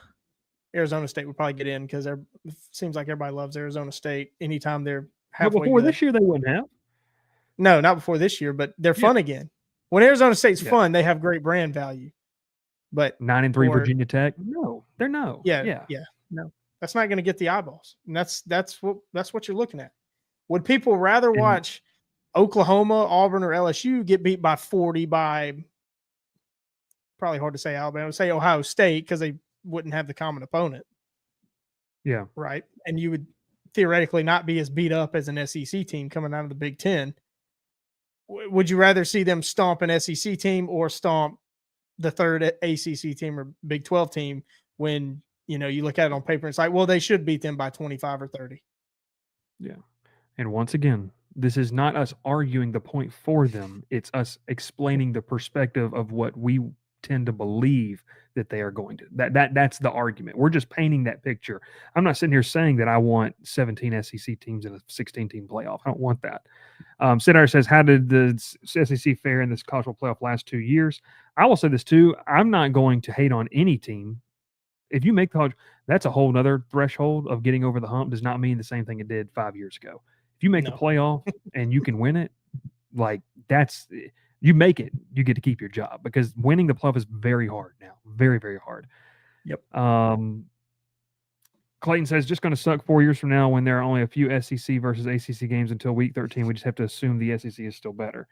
Arizona State would probably get in because it seems like everybody loves Arizona State anytime they're halfway but before good. this year they wouldn't have. No, not before this year, but they're fun again. When Arizona State's fun, they have great brand value. But 9-3 Virginia Tech, no, they're no. Yeah, no, that's not going to get the eyeballs, and that's what you're looking at. Would people rather watch Oklahoma, Auburn, or LSU get beat by 40 by? Probably hard to say Alabama. Say Ohio State because they wouldn't have the common opponent. Yeah, right. And you would theoretically not be as beat up as an SEC team coming out of the Big Ten. Would you rather see them stomp an SEC team or stomp the third ACC team or Big 12 team when, you look at it on paper and it's like, well, they should beat them by 25 or 30. Yeah. And once again, this is not us arguing the point for them. It's us explaining the perspective of what we tend to believe that they are going to. That's the argument. We're just painting that picture. I'm not sitting here saying that I want 17 SEC teams in a 16-team playoff. I don't want that. Sidar says, how did the SEC fare in this college football playoff last 2 years? I will say this too. I'm not going to hate on any team. If you make college, that's a whole nother threshold of getting over the hump. Does not mean the same thing it did 5 years ago. If you make the playoff and you can win it, like you make it, you get to keep your job because winning the playoff is very hard now. Very, very hard. Yep. Clayton says, just going to suck 4 years from now when there are only a few SEC versus ACC games until week 13. We just have to assume the SEC is still better.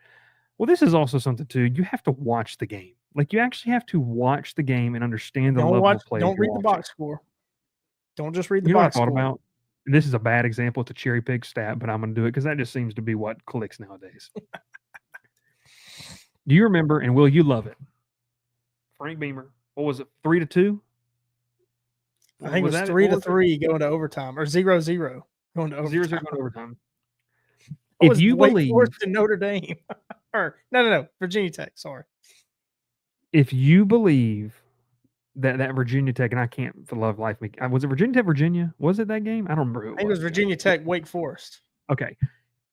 Well, this is also something, too. You have to watch the game. Like, you actually have to watch the game and understand the level of play. Don't read the box score. Don't just read the box score. About? This is a bad example. It's a cherry pick stat, but I'm going to do it because that just seems to be what clicks nowadays. Do you remember, and Will, you love it, Frank Beamer, what was it, 3-2? I think it was 3-3 going to overtime, or 0-0 going to overtime. 0-0 going to overtime. If you believe Forest and Notre Dame, or no, Virginia Tech. Sorry. If you believe that Virginia Tech, and I can't for the love of life, was it Virginia Tech, Virginia? Was it that game? I don't remember who it was. I think it was Virginia Tech, Wake Forest. Okay.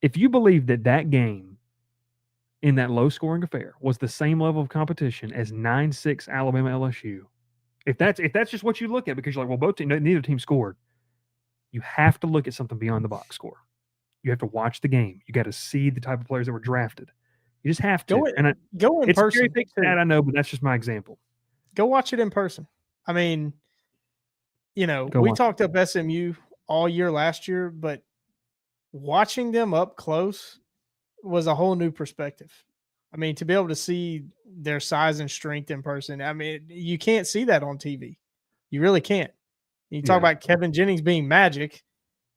If you believe that game in that low-scoring affair was the same level of competition as 9-6 Alabama LSU, if that's just what you look at because you're like, well, neither team scored, you have to look at something beyond the box score. You have to watch the game. You got to see the type of players that were drafted. You just have to. Go in person. It's a very big stat, I know, but that's just my example. Go watch it in person. I mean, we talked up SMU all year last year, but watching them up close was a whole new perspective. I mean, to be able to see their size and strength in person, I mean, you can't see that on TV. You really can't. You talk about Kevin Jennings being magic.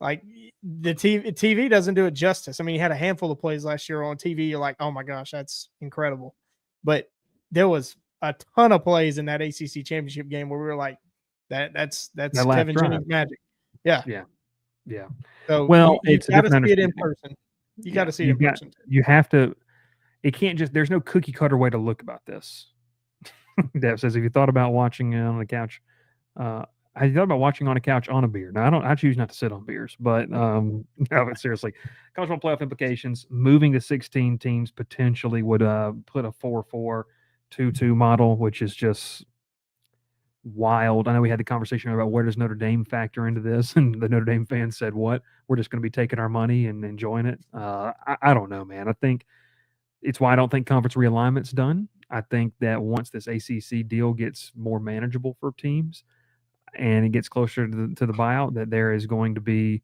Like, the TV doesn't do it justice. I mean, he had a handful of plays last year on TV. You're like, oh my gosh, that's incredible. But there was a ton of plays in that ACC championship game where we were like, that's Kevin Jennings magic. Yeah. So, it's got to see it in person. You got to see it in person. You have to. It can't just. There's no cookie cutter way to look about this. Dev says, if you thought about watching on the couch, I thought about watching on a couch on a beer. Now, I choose not to sit on beers, but no, but seriously, college football playoff implications. Moving to 16 teams potentially would put a 4-4, 2-2 model, which is just wild. I know we had the conversation about where does Notre Dame factor into this, and the Notre Dame fans said, "What? We're just going to be taking our money and enjoying it." I don't know, man. I think it's why I don't think conference realignment's done. I think that once this ACC deal gets more manageable for teams and it gets closer to the buyout, that there is going to be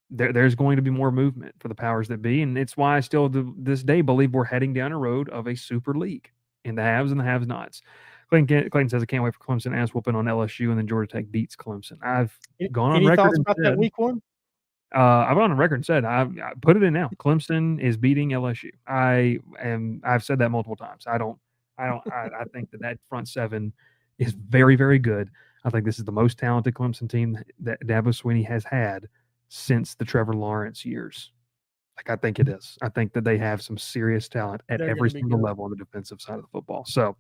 there's going to be more movement for the powers that be, and it's why I still to this day believe we're heading down a road of a super league in the haves and the have-nots. Clayton says, I can't wait for Clemson ass whooping on LSU, and then Georgia Tech beats Clemson. I've gone on Any record thoughts and about said, that week one? I've gone on record and said, I put it in now. Clemson is beating LSU. I've said that multiple times. I think that front seven is very, very good. I think this is the most talented Clemson team that Dabo Swinney has had since the Trevor Lawrence years. Like, I think it is. I think that they have some serious talent at every single level on the defensive side of the football. So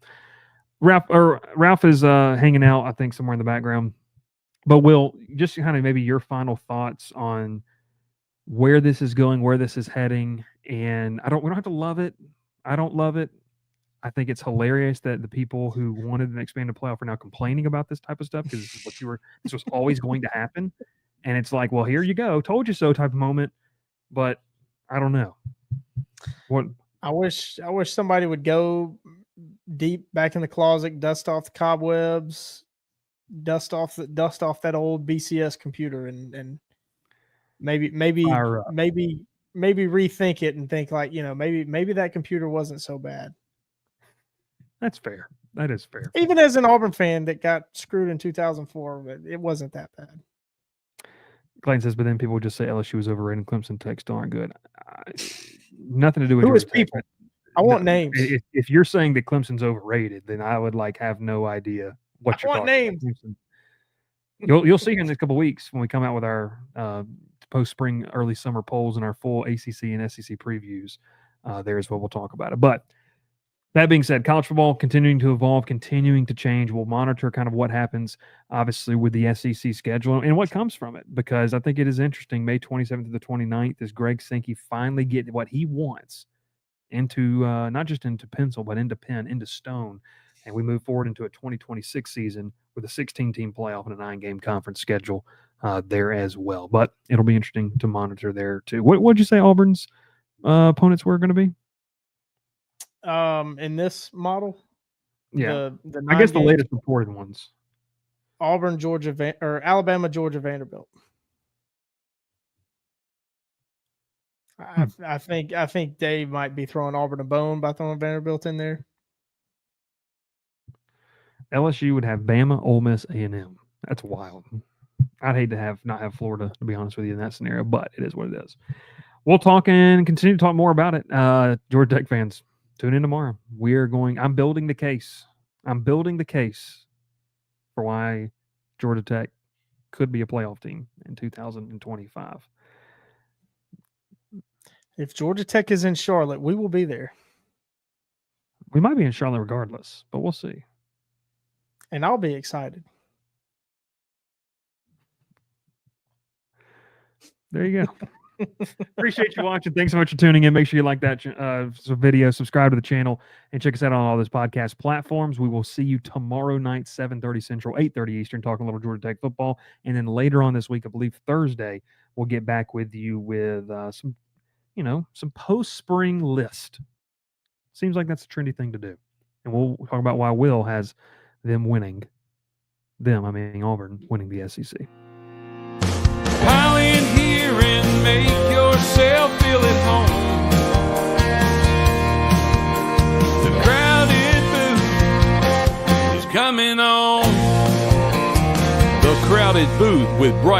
Ralph is hanging out, I think, somewhere in the background. But Will, just kind of maybe your final thoughts on where this is going, where this is heading. And we don't have to love it. I don't love it. I think it's hilarious that the people who wanted an expanded playoff are now complaining about this type of stuff, because this was always going to happen. And it's like, well, here you go, told you so type of moment. But I don't know. What I wish somebody would go deep back in the closet, dust off the cobwebs, dust off that old BCS computer, and maybe rethink it and think, like, maybe that computer wasn't so bad. That's fair. That is fair. Even as an Auburn fan that got screwed in 2004, but it wasn't that bad. Clayton says, but then people would just say LSU was overrated and Clemson Tech still aren't good. Nothing to do with who is Georgia people. Tech. I want names. If you're saying that Clemson's overrated, then I would have no idea what you're talking names. About. You'll see here in the next couple of weeks when we come out with our post-spring, early summer polls and our full ACC and SEC previews. There's what we'll talk about it. But that being said, college football continuing to evolve, continuing to change. We'll monitor kind of what happens, obviously, with the SEC schedule and what comes from it, because I think it is interesting. May 27th to the 29th is Greg Sankey finally get what he wants into not just into pencil, but into pen, into stone. And we move forward into a 2026 season with a 16-team playoff and a 9-game conference schedule there as well. But it'll be interesting to monitor there too. What did you say Auburn's opponents were going to be? In this model, yeah, I guess the latest reported ones: Auburn, or Alabama, Georgia, Vanderbilt. I think Dave might be throwing Auburn a bone by throwing Vanderbilt in there. LSU would have Bama, Ole Miss, A&M. That's wild. I'd hate to not have Florida, to be honest with you, in that scenario, but it is what it is. We'll talk and continue to talk more about it. Georgia Tech fans, tune in tomorrow. I'm building the case. I'm building the case for why Georgia Tech could be a playoff team in 2025. If Georgia Tech is in Charlotte, we will be there. We might be in Charlotte regardless, but we'll see. And I'll be excited. There you go. Appreciate you watching. Thanks so much for tuning in. Make sure you like that video, subscribe to the channel, and check us out on all those podcast platforms. We will see you tomorrow night, 7:30 Central, 8:30 Eastern, talking a little Georgia Tech football. And then later on this week, I believe Thursday, we'll get back with you with some post-spring list. Seems like that's a trendy thing to do. And we'll talk about why Will has them winning. Auburn winning the SEC. Pile in here and make yourself feel at home. The crowded booth is coming on. The crowded booth with Bryce.